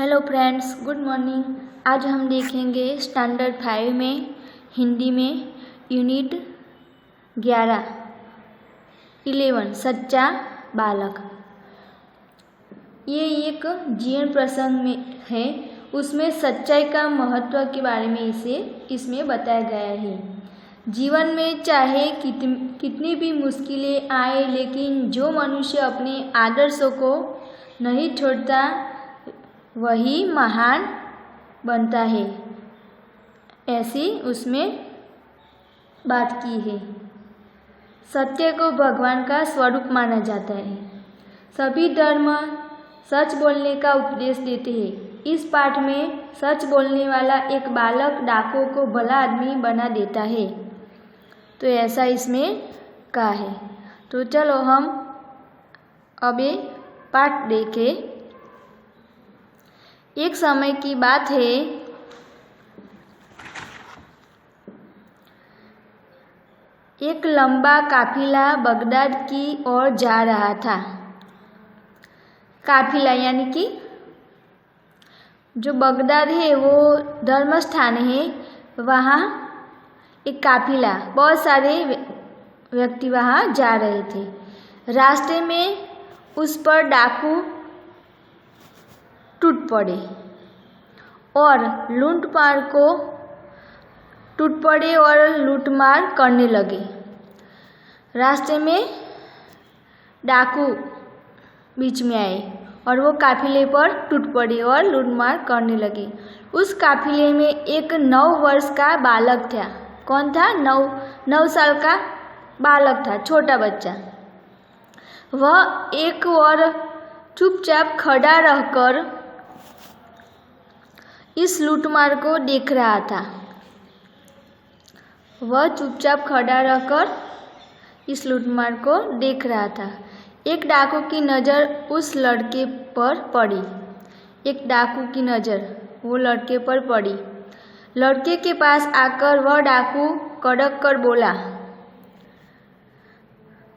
Hello friends, good morning. आज हम देखेंगे स्टैंडर्ड 5 में हिंदी में यूनिट 11 सच्चा बालक। ये एक जीवन प्रसंग में है, उसमें सच्चाई का महत्व के बारे में इसमें बताया गया है। जीवन में चाहे कितनी भी मुश्किलें आए, लेकिन जो मनुष्य अपने आदर्शों को नहीं छोड़ता वही महान बनता है, ऐसी उसमें बात की है। सत्य को भगवान का स्वरूप माना जाता है। सभी धर्म सच बोलने का उपदेश देते हैं। इस पाठ में सच बोलने वाला एक बालक डाकुओं को भला आदमी बना देता है, तो ऐसा इसमें कहा है। तो चलो हम अब ये पाठ देखें। एक समय की बात है, एक लंबा काफिला बगदाद की ओर जा रहा था। काफिला यानी कि जो बगदाद है वो धर्म स्थान है, वहाँ एक काफिला, बहुत सारे व्यक्ति वहाँ जा रहे थे। रास्ते में उस पर डाकू टूट पड़े और लूटमार करने लगे। रास्ते में डाकू बीच में आए और वो काफिले पर टूट पड़े और लूटमार करने लगे। उस काफिले में एक 9 वर्ष का बालक था। कौन था? 9 साल का बालक था, छोटा बच्चा। वह एक और चुपचाप खड़ा रहकर इस लूटमार को देख रहा था। एक डाकू की नज़र उस लड़के पर पड़ी। लड़के के पास आकर वह डाकू कड़क कर बोला।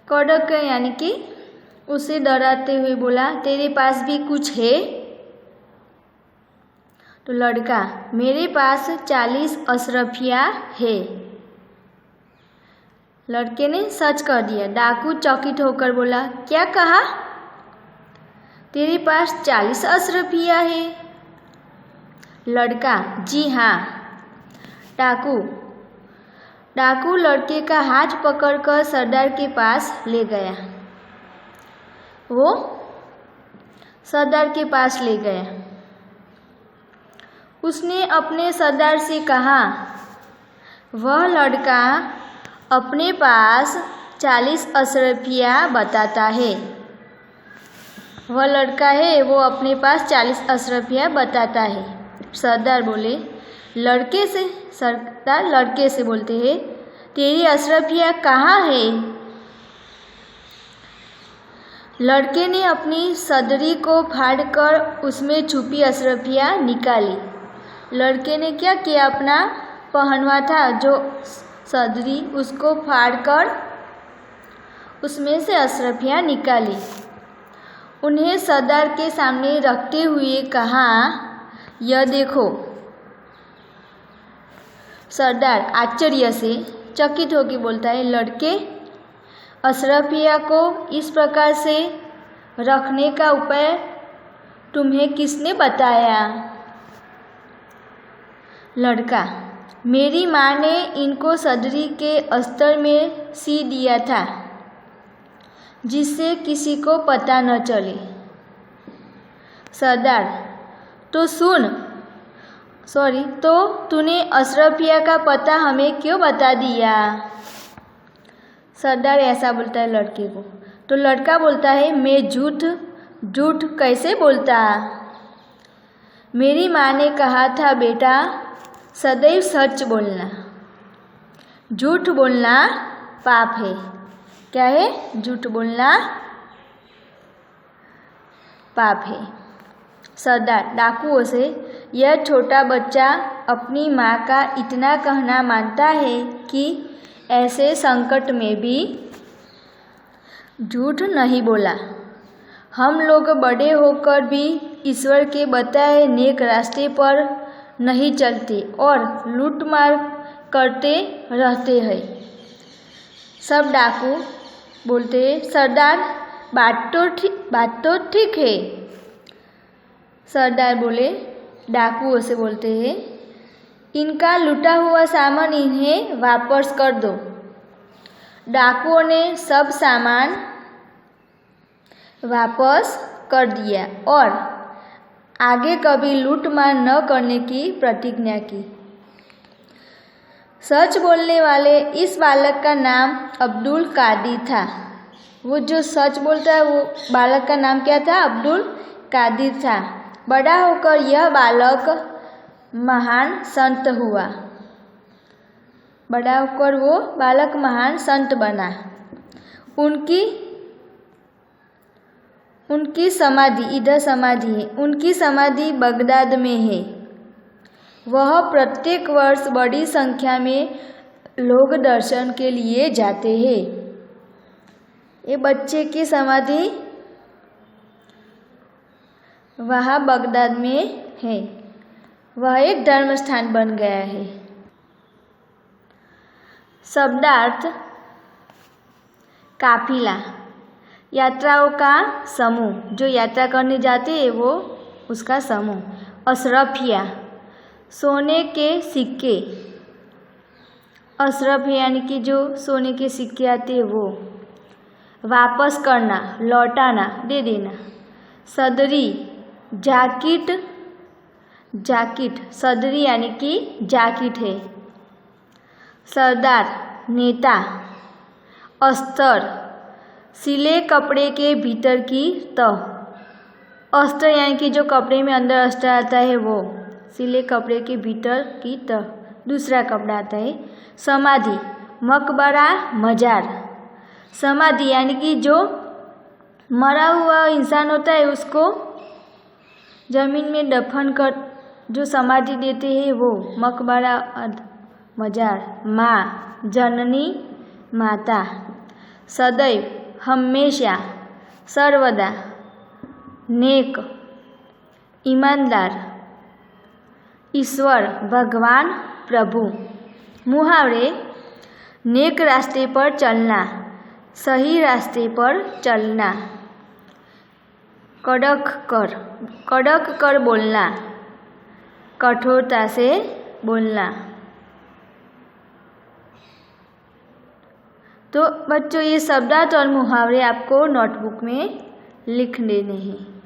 कड़क यानी कि उसे डराते हुए बोला, तेरे पास भी कुछ है? तो लड़का, मेरे पास 40 अशरफिया है। लड़के ने सच कह दिया। डाकू चकित होकर बोला, क्या कहा? तेरे पास 40 अशरफिया है? लड़का, जी हाँ। डाकू लड़के का हाथ पकड़कर सरदार के पास ले गया। वो सरदार के पास ले गया। उसने अपने सरदार से कहा, वह लड़का अपने पास 40 अशरफिया बताता है। सरदार लड़के से बोलते हैं, तेरी अशरफिया कहाँ है? लड़के ने अपनी सदरी को फाड़कर उसमें छुपी अशरफिया निकाली। लड़के ने क्या किया? अपना पहनवा था जो सदरी, उसको फाड़कर उसमें से अशरफिया निकाली। उन्हें सरदार के सामने रखते हुए कहा, यह देखो। सरदार आश्चर्य से चकित होकर बोलता है, लड़के, अशरफिया को इस प्रकार से रखने का उपाय तुम्हें किसने बताया? लड़का, मेरी माँ ने इनको सदरी के अस्तर में सी दिया था, जिससे किसी को पता न चले। सरदार, तो तूने अशरफिया का पता हमें क्यों बता दिया? सरदार ऐसा बोलता है लड़के को। तो लड़का बोलता है, मैं झूठ कैसे बोलता? मेरी माँ ने कहा था, बेटा, सदैव सच बोलना, झूठ बोलना पाप है। क्या है? झूठ बोलना पाप है। सरदार डाकुओं से, यह छोटा बच्चा अपनी माँ का इतना कहना मानता है कि ऐसे संकट में भी झूठ नहीं बोला। हम लोग बड़े होकर भी ईश्वर के बताए नेक रास्ते पर नहीं चलते और लूटमार करते रहते हैं। सब डाकू बोलते हैं, सरदार बात तो ठीक है। सरदार बोले, डाकुओं से बोलते हैं, इनका लूटा हुआ सामान इन्हें वापस कर दो। डाकुओं ने सब सामान वापस कर दिया और आगे कभी लूटमार न करने की प्रतिज्ञा की। सच बोलने वाले इस बालक का नाम अब्दुल कादिर था। वो जो सच बोलता है वो बालक का नाम क्या था? अब्दुल कादिर था। बड़ा होकर यह बालक महान संत हुआ। बड़ा होकर वो बालक महान संत बना। उनकी समाधि, इधर समाधि है, उनकी समाधि बगदाद में है। वह प्रत्येक वर्ष बड़ी संख्या में लोग दर्शन के लिए जाते हैं। ये बच्चे की समाधि वहाँ बगदाद में है। वह एक धर्म स्थान बन गया है। शब्दार्थ, काफिला, यात्राओं का समूह, जो यात्रा करने जाते हैं वो उसका समूह। अशरफिया, सोने के सिक्के। अशरफ यानी कि जो सोने के सिक्के आते हैं वो। वापस करना, लौटाना, दे देना। सदरी, जाकिट, सदरी यानी कि जाकिट है। सरदार, नेता। अस्तर, सिले कपड़े के भीतर की तह। अस्तर यानी कि जो कपड़े में अंदर अस्तर आता है वो। सिले कपड़े के भीतर की तह, दूसरा कपड़ा आता है। समाधि, मकबरा, मजार। समाधि यानी कि जो मरा हुआ इंसान होता है उसको जमीन में दफन कर जो समाधि देते हैं वो मकबरा, मजार। माँ, जननी, माता। सदैव, हमेशा, सर्वदा। नेक, ईमानदार। ईश्वर, भगवान, प्रभु। मुहावरे, नेक रास्ते पर चलना, सही रास्ते पर चलना। कड़क कर बोलना, कठोरता से बोलना। तो बच्चों ये शब्दार्थ और मुहावरे आपको नोटबुक में लिख लेने हैं।